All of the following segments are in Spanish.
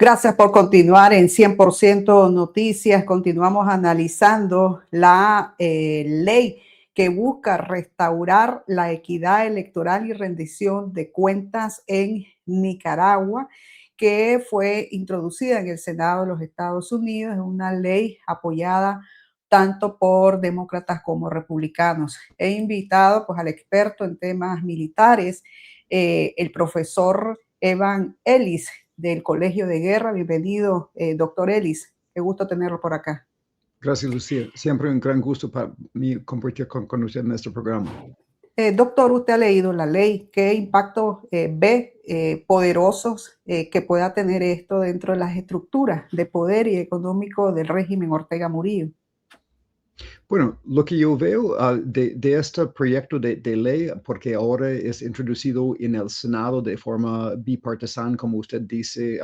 Gracias por continuar en 100% Noticias. Continuamos analizando la ley que busca restaurar la equidad electoral y rendición de cuentas en Nicaragua, que fue introducida en el Senado de los Estados Unidos. Es una ley apoyada tanto por demócratas como republicanos. He invitado pues, al experto en temas militares, el profesor Evan Ellis, del Colegio de Guerra. Bienvenido, doctor Ellis. Qué gusto tenerlo por acá. Gracias, Lucía. Siempre un gran gusto para mí compartir con usted en este programa. Doctor, usted ha leído la ley. ¿Qué impacto ve poderosos que pueda tener esto dentro de las estructuras de poder y económico del régimen Ortega Murillo? Bueno, lo que yo veo de este proyecto de ley, porque ahora es introducido en el Senado de forma bipartisana, como usted dice,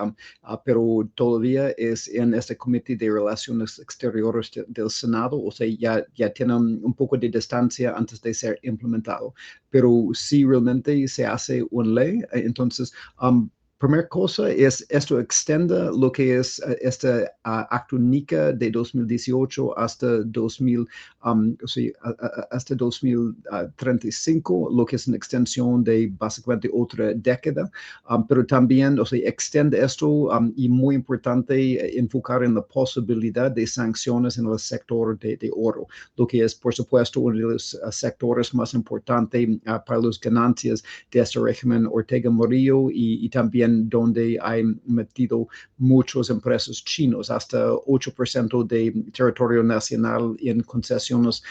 pero todavía es en este Comité de Relaciones Exteriores del Senado, o sea, ya tiene un poco de distancia antes de ser implementado. Pero si realmente se hace una ley, entonces primera cosa es esto extiende lo que es este acto NICA de 2018 hasta 2000, hasta 2035, lo que es una extensión de básicamente otra década, pero también extiende esto y muy importante enfocar en la posibilidad de sanciones en el sector de oro, lo que es por supuesto uno de los sectores más importantes para las ganancias de este régimen Ortega Murillo y también donde hay metido muchas empresas chinos, hasta 8% de territorio nacional en concesiones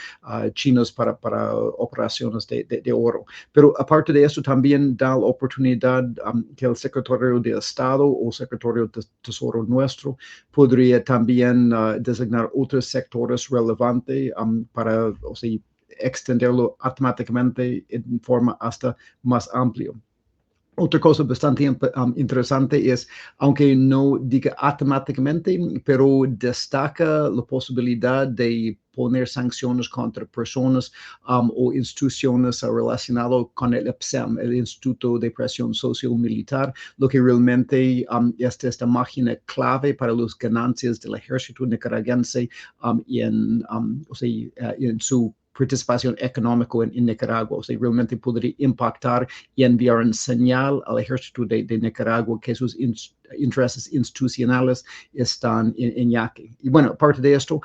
chinas para operaciones de oro. Pero aparte de eso, también da la oportunidad que el secretario de Estado o secretario de Tesoro nuestro podría también designar otros sectores relevantes para extenderlo automáticamente en forma hasta más amplia. Otra cosa bastante interesante es, aunque no diga automáticamente, pero destaca la posibilidad de poner sanciones contra personas o instituciones relacionadas con el IPSEM, el Instituto de Presión Social Militar, lo que realmente es esta máquina clave para las ganancias del ejército nicaragüense y en su participación económica en Nicaragua. O sea, realmente podría impactar y enviar una señal al ejército de Nicaragua que sus intereses institucionales están en jaque. Y bueno, aparte de esto,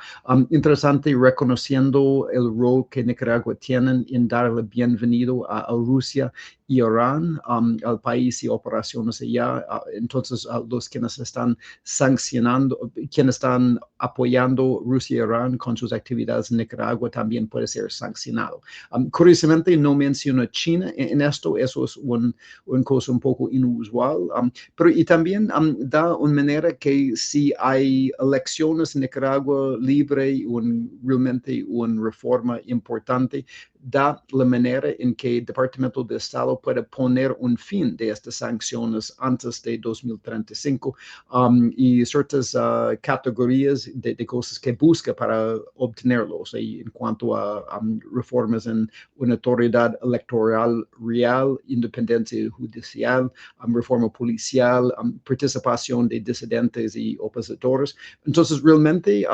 interesante reconociendo el rol que Nicaragua tiene en darle bienvenido a Rusia y Irán al país y operaciones allá. Entonces, los quienes están sancionando, quienes están apoyando Rusia y Irán con sus actividades en Nicaragua también puede ser sancionado. Curiosamente, no menciona China en esto, eso es una cosa un poco inusual, pero y también da una manera que si hay elecciones en Nicaragua libre y realmente una reforma importante, da la manera en que el Departamento de Estado puede poner un fin de estas sanciones antes de 2035 y ciertas categorías de cosas que busca para obtenerlo, o sea, en cuanto a reformas en una autoridad electoral real, independencia judicial, reforma policial, participación de disidentes y opositores. Entonces, realmente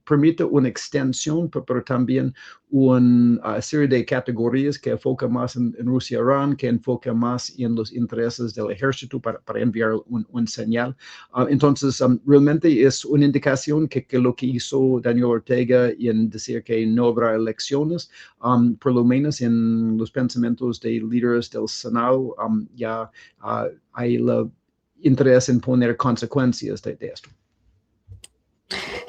permite una extensión, pero también una serie de categorías que enfoca más en Rusia y Irán, que enfoca más en los intereses del ejército para enviar un señal. Entonces, realmente es una indicación que lo que hizo Daniel Ortega en decir que no habrá elecciones, por lo menos en los pensamientos de líderes del Senado, ya hay el interés en poner consecuencias de esto.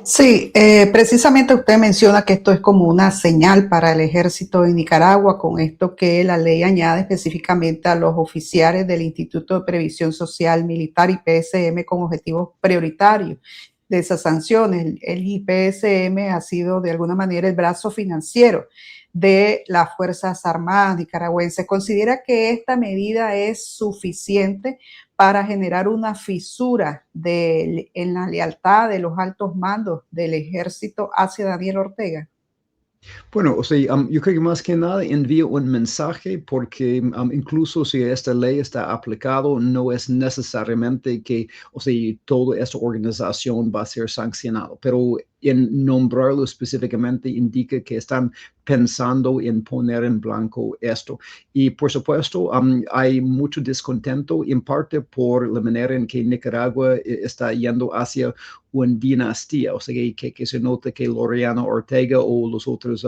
Sí, precisamente usted menciona que esto es como una señal para el ejército de Nicaragua, con esto que la ley añade específicamente a los oficiales del Instituto de Previsión Social Militar IPSM con objetivos prioritarios de esas sanciones. El IPSM ha sido de alguna manera el brazo financiero de las Fuerzas Armadas nicaragüenses. ¿Considera que esta medida es suficiente para generar una fisura en la lealtad de los altos mandos del ejército hacia Daniel Ortega? Bueno, o sea, yo creo que más que nada envía un mensaje porque incluso si esta ley está aplicado, no es necesariamente que, o sea, toda esta organización va a ser sancionado, pero en nombrarlo específicamente indica que están pensando en poner en blanco esto. Y por supuesto, hay mucho descontento, en parte por la manera en que Nicaragua está yendo hacia una dinastía, o sea, que se nota que Laureano Ortega o los otros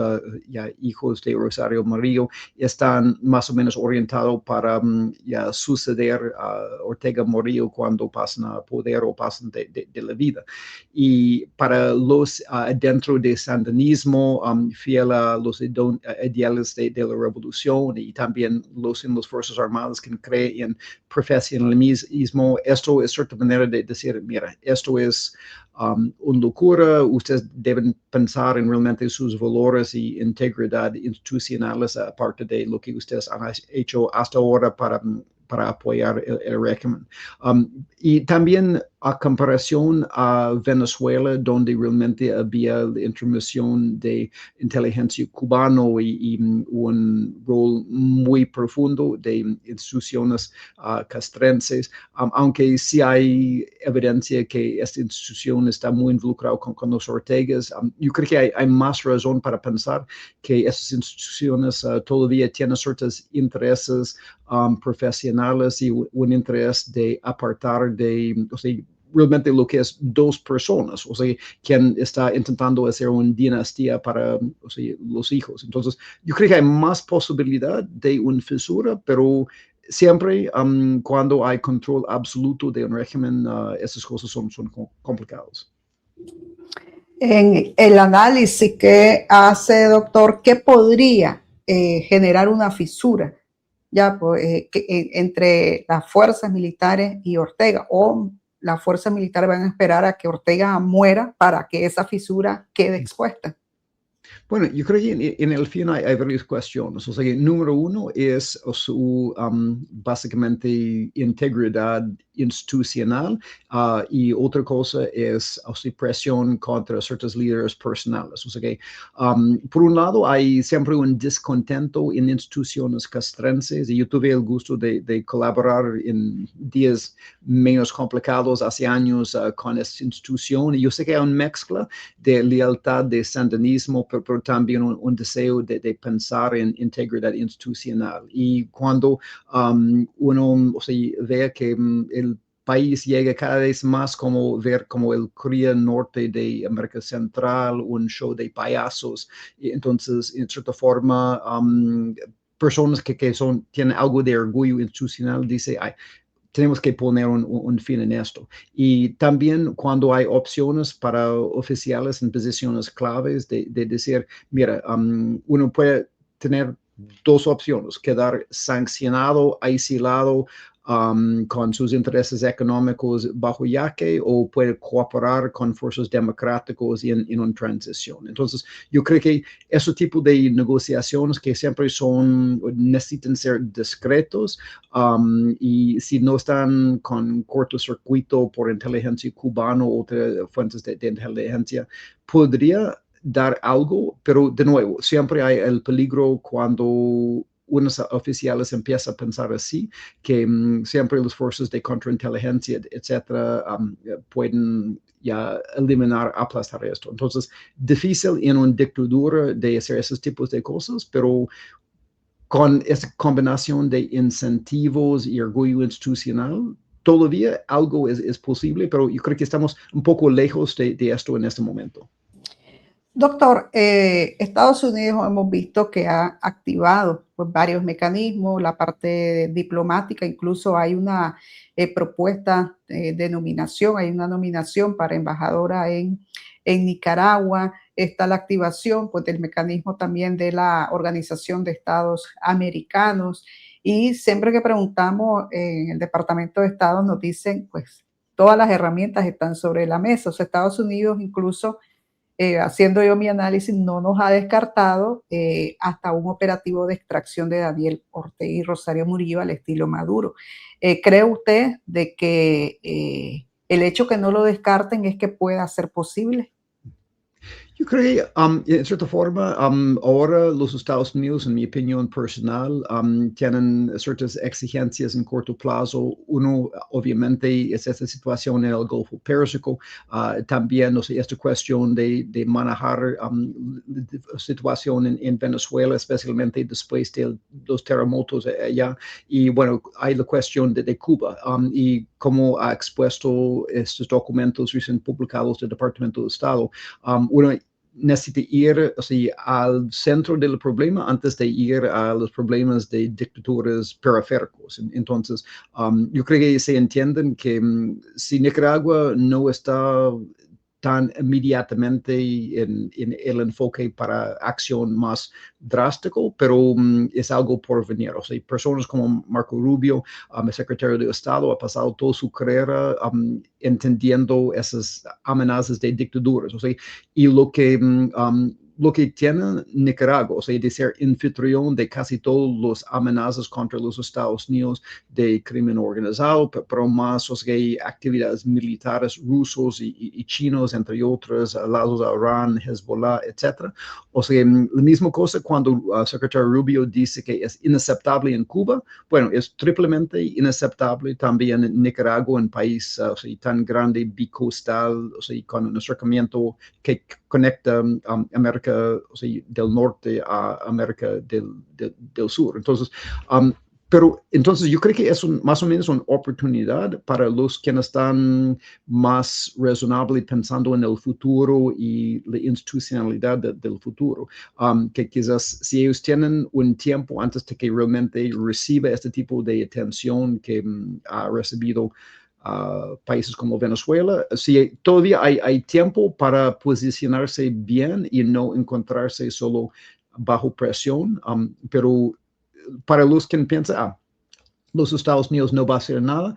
ya hijos de Rosario Murillo están más o menos orientados para ya suceder a Ortega Murillo cuando pasan a poder o pasan de la vida. Y para los dentro del sandinismo, fiel a los ideales de la revolución y también los en las Fuerzas Armadas que creen en profesionalismo, esto es cierta manera de decir, mira, esto es una locura, ustedes deben pensar en realmente sus valores y integridad institucionales, aparte de lo que ustedes han hecho hasta ahora para apoyar el régimen. Y también a comparación a Venezuela, donde realmente había la intervención de inteligencia cubano y un rol muy profundo de instituciones castrenses, aunque sí hay evidencia que esta institución está muy involucrada con los Ortegas, yo creo que hay más razón para pensar que estas instituciones todavía tienen ciertos intereses profesionales y un interés de apartar de, o sea, realmente lo que es dos personas, o sea, quien está intentando hacer una dinastía para, o sea, los hijos. Entonces, yo creo que hay más posibilidad de una fisura, pero siempre cuando hay control absoluto de un régimen, esas cosas son complicadas. En el análisis que hace, doctor, ¿qué podría generar una fisura ya pues, entre las fuerzas militares y Ortega? ¿O las fuerzas militares van a esperar a que Ortega muera para que esa fisura quede expuesta? Bueno, yo creo que en el fin hay varias cuestiones. O sea, número uno es su básicamente integridad institucional y otra cosa es su presión contra ciertos líderes personales. O sea que, por un lado, hay siempre un descontento en instituciones castrenses y yo tuve el gusto de colaborar en días menos complicados hace años con esta institución y yo sé que hay una mezcla de lealtad de sandinismo, pero también un deseo de pensar en integridad institucional. Y cuando uno o sea, ve que el país llega cada vez más como ver como el Corea Norte de América Central, un show de payasos, y entonces en cierta forma personas que tienen algo de orgullo institucional dice, ay, tenemos que poner un fin en esto. Y también cuando hay opciones para oficiales en posiciones claves de decir, mira, uno puede tener dos opciones, quedar sancionado, aislado con sus intereses económicos bajo yaque o puede cooperar con fuerzas democráticas en una transición. Entonces, yo creo que ese tipo de negociaciones que siempre necesitan ser discretos, y si no están con cortocircuito por inteligencia cubana o otras fuentes de inteligencia, podría dar algo, pero de nuevo, siempre hay el peligro cuando unos oficiales empiezan a pensar así, que siempre las fuerzas de contrainteligencia, etcétera, pueden ya eliminar, aplastar esto. Entonces, difícil en una dictadura de hacer esos tipos de cosas, pero con esa combinación de incentivos y orgullo institucional, todavía algo es posible, pero yo creo que estamos un poco lejos de esto en este momento. Doctor, Estados Unidos hemos visto que ha activado pues, varios mecanismos, la parte diplomática, incluso hay una propuesta de nominación, hay una nominación para embajadora en Nicaragua, está la activación pues, del mecanismo también de la Organización de Estados Americanos y siempre que preguntamos en el Departamento de Estado nos dicen pues todas las herramientas están sobre la mesa, o sea, Estados Unidos incluso haciendo yo mi análisis, no nos ha descartado hasta un operativo de extracción de Daniel Ortega y Rosario Murillo al estilo Maduro. ¿Cree usted de que el hecho que no lo descarten es que pueda ser posible? Yo creo que, en cierta forma, ahora los Estados Unidos, en mi opinión personal, tienen ciertas exigencias en corto plazo. Uno, obviamente, es esta situación en el Golfo Pérsico. También, no sé, esta cuestión de manejar la situación en Venezuela, especialmente después de los terremotos allá. Y bueno, hay la cuestión de Cuba y cómo ha expuesto estos documentos recién publicados del Departamento de Estado. Uno necesita ir, o sea, al centro del problema antes de ir a los problemas de dictaduras periféricos. Entonces, yo creo que se entienden que si Nicaragua no está tan inmediatamente en el enfoque para acción más drástico, pero es algo por venir. O sea, personas como Marco Rubio, el secretario de Estado, ha pasado toda su carrera entendiendo esas amenazas de dictaduras. O sea, y lo que tiene Nicaragua, o sea, de ser anfitrión de casi todas las amenazas contra los Estados Unidos de crimen organizado, pero más, o sea, actividades militares rusos y chinos, entre otros, lados a Irán, Hezbollah, etc. O sea, la misma cosa cuando el secretario Rubio dice que es inaceptable en Cuba, bueno, es triplemente inaceptable también en Nicaragua, un país o sea, tan grande, bicostal, o sea, con un acercamiento que conecta América o sea, del norte a América del sur. Entonces, pero entonces yo creo que es más o menos una oportunidad para los que están más razonables pensando en el futuro y la institucionalidad del futuro, que quizás si ellos tienen un tiempo antes de que realmente reciba este tipo de atención que ha recibido países como Venezuela, si todavía hay tiempo para posicionarse bien y no encontrarse solo bajo presión, pero para los que piensan, los Estados Unidos no va a hacer nada.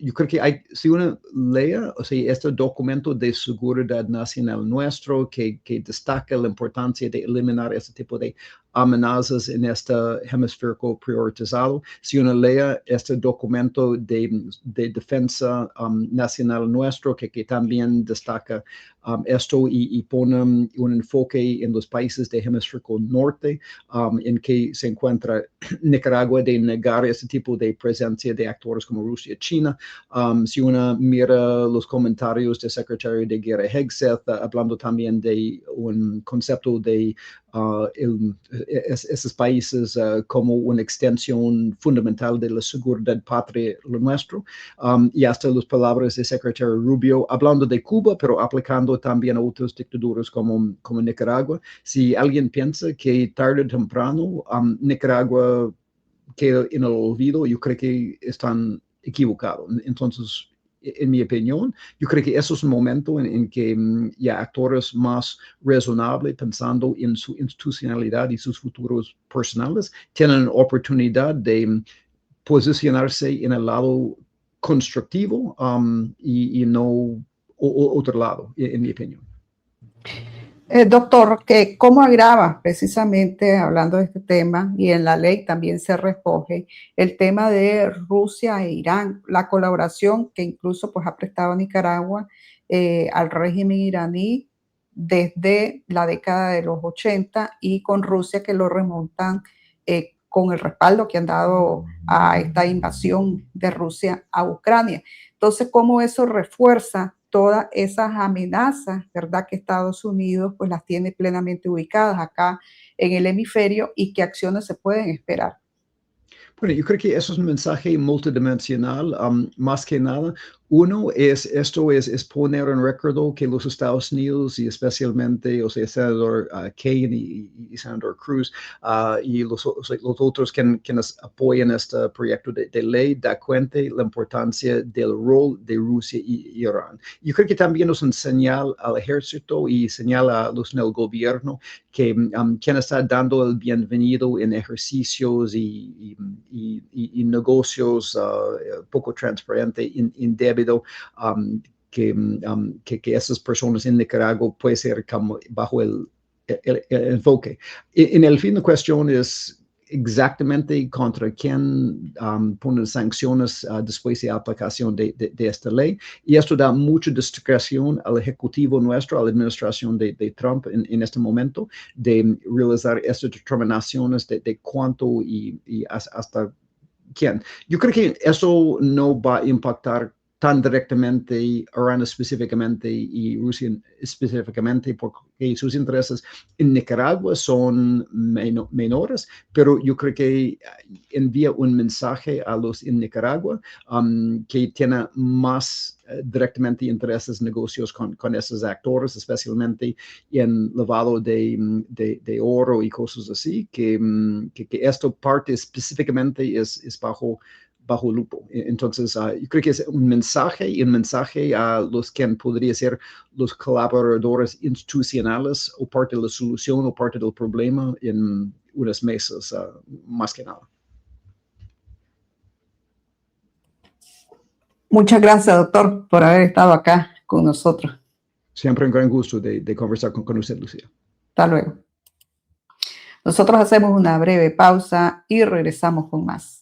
Yo creo que si uno lea, o sea, este documento de seguridad nacional nuestro que destaca la importancia de eliminar este tipo de amenazas en este hemisferio priorizado, si uno lea este documento de defensa nacional nuestro que también destaca esto y pone un enfoque en los países del hemisferio norte en que se encuentra Nicaragua de negar ese tipo de presencia de actores como Rusia y China. Si uno mira los comentarios del secretario de Guerra Hegseth, hablando también de un concepto de esos países como una extensión fundamental de la seguridad patria, lo nuestro, y hasta las palabras del secretario Rubio, hablando de Cuba, pero aplicando también a otras dictaduras como Nicaragua. Si alguien piensa que tarde o temprano Nicaragua queda en el olvido, yo creo que están equivocados. Entonces, en mi opinión, yo creo que eso es un momento en que ya actores más razonables, pensando en su institucionalidad y sus futuros personales, tienen oportunidad de posicionarse en el lado constructivo y no otro lado, en mi opinión. Doctor, que ¿cómo agrava precisamente hablando de este tema y en la ley también se recoge el tema de Rusia e Irán, la colaboración que incluso pues ha prestado Nicaragua al régimen iraní desde la década de los 80 y con Rusia que lo remontan con el respaldo que han dado a esta invasión de Rusia a Ucrania? Entonces, ¿cómo eso refuerza todas esas amenazas, verdad, que Estados Unidos pues las tiene plenamente ubicadas acá en el hemisferio y qué acciones se pueden esperar? Bueno, yo creo que eso es un mensaje multidimensional, más que nada. Uno es poner en recuerdo que los Estados Unidos y especialmente, o sea, senador Kane y senador Cruz y los otros quienes apoyan este proyecto de ley, da cuenta la importancia del rol de Rusia y Irán. Yo creo que también es un señal al ejército y señal a los en el gobierno que quien está dando el bienvenido en ejercicios y negocios poco transparentes, indebidos, que esas personas en Nicaragua pueden ser como bajo el enfoque. En el fin de cuestión es exactamente contra quién ponen sanciones después de aplicación de esta ley. Y esto da mucha discreción al ejecutivo nuestro, a la administración de Trump en este momento, de realizar estas determinaciones de cuánto y hasta quién. Yo creo que eso no va a impactar tan directamente Irán específicamente y Rusia específicamente, porque sus intereses en Nicaragua son menores, pero yo creo que envía un mensaje a los en Nicaragua que tiene más directamente intereses, negocios con esos actores, especialmente en lavado de oro y cosas así, que esto parte específicamente es bajo lupo. Entonces, yo creo que es un mensaje a los que podrían ser los colaboradores institucionales o parte de la solución o parte del problema en unos meses, más que nada. Muchas gracias, doctor, por haber estado acá con nosotros. Siempre un gran gusto de conversar con usted, Lucía. Hasta luego. Nosotros hacemos una breve pausa y regresamos con más.